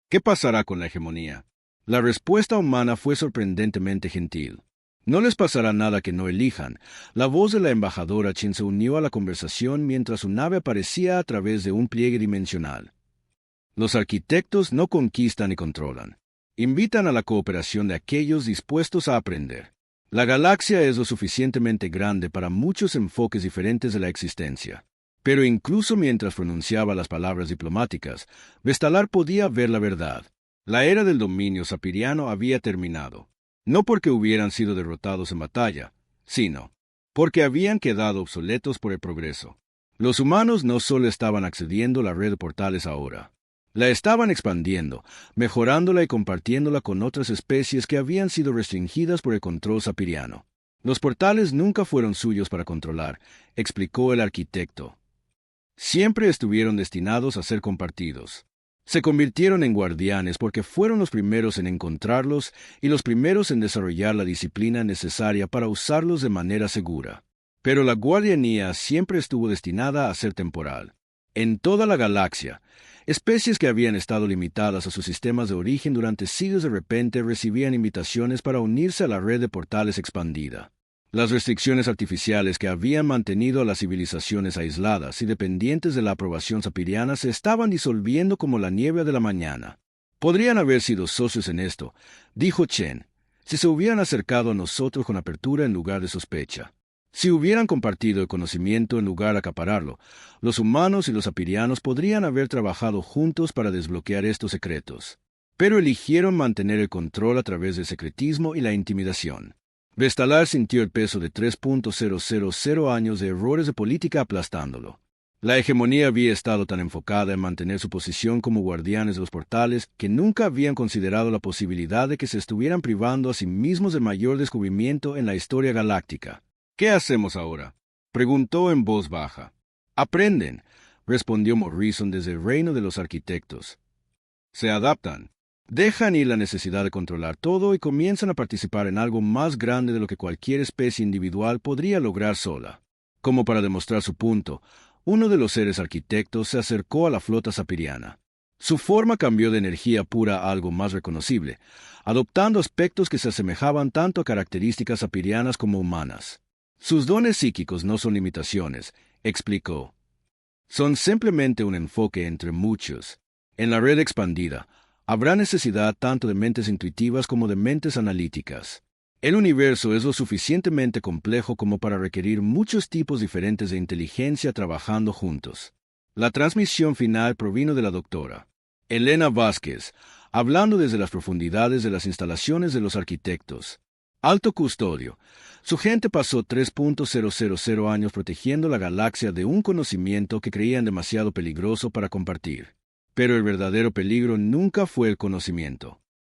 ¿Qué pasará con la hegemonía? La respuesta humana fue sorprendentemente gentil. No les pasará nada que no elijan. La voz de la embajadora Chen se unió a la conversación mientras su nave aparecía a través de un pliegue dimensional. Los arquitectos no conquistan y controlan. Invitan a la cooperación de aquellos dispuestos a aprender. La galaxia es lo suficientemente grande para muchos enfoques diferentes de la existencia. Pero incluso mientras pronunciaba las palabras diplomáticas, Vestalar podía ver la verdad. La era del dominio sapiriano había terminado. No porque hubieran sido derrotados en batalla, sino porque habían quedado obsoletos por el progreso. Los humanos no solo estaban accediendo a la red de portales ahora, la estaban expandiendo, mejorándola y compartiéndola con otras especies que habían sido restringidas por el control sapiriano. Los portales nunca fueron suyos para controlar, explicó el arquitecto. Siempre estuvieron destinados a ser compartidos. Se convirtieron en guardianes porque fueron los primeros en encontrarlos y los primeros en desarrollar la disciplina necesaria para usarlos de manera segura. Pero la guardianía siempre estuvo destinada a ser temporal. En toda la galaxia, especies que habían estado limitadas a sus sistemas de origen durante siglos de repente recibían invitaciones para unirse a la red de portales expandida. Las restricciones artificiales que habían mantenido a las civilizaciones aisladas y dependientes de la aprobación sapiriana se estaban disolviendo como la nieve de la mañana. Podrían haber sido socios en esto, dijo Chen, si se hubieran acercado a nosotros con apertura en lugar de sospecha. Si hubieran compartido el conocimiento en lugar de acapararlo, los humanos y los sapirianos podrían haber trabajado juntos para desbloquear estos secretos. Pero eligieron mantener el control a través del secretismo y la intimidación. Vestalar sintió el peso de 3.000 años de errores de política aplastándolo. La hegemonía había estado tan enfocada en mantener su posición como guardianes de los portales que nunca habían considerado la posibilidad de que se estuvieran privando a sí mismos del mayor descubrimiento en la historia galáctica. ¿Qué hacemos ahora?, preguntó en voz baja. Aprenden, respondió Morrison desde el reino de los arquitectos. Se adaptan. Dejan ir la necesidad de controlar todo y comienzan a participar en algo más grande de lo que cualquier especie individual podría lograr sola. Como para demostrar su punto, uno de los seres arquitectos se acercó a la flota sapiriana. Su forma cambió de energía pura a algo más reconocible, adoptando aspectos que se asemejaban tanto a características sapirianas como humanas. Sus dones psíquicos no son limitaciones, explicó. Son simplemente un enfoque entre muchos. En la red expandida, habrá necesidad tanto de mentes intuitivas como de mentes analíticas. El universo es lo suficientemente complejo como para requerir muchos tipos diferentes de inteligencia trabajando juntos. La transmisión final provino de la doctora Elena Vázquez, hablando desde las profundidades de las instalaciones de los arquitectos. Alto Custodio. Su gente pasó 3.000 años protegiendo la galaxia de un conocimiento que creían demasiado peligroso para compartir. Pero el verdadero peligro nunca fue el conocimiento.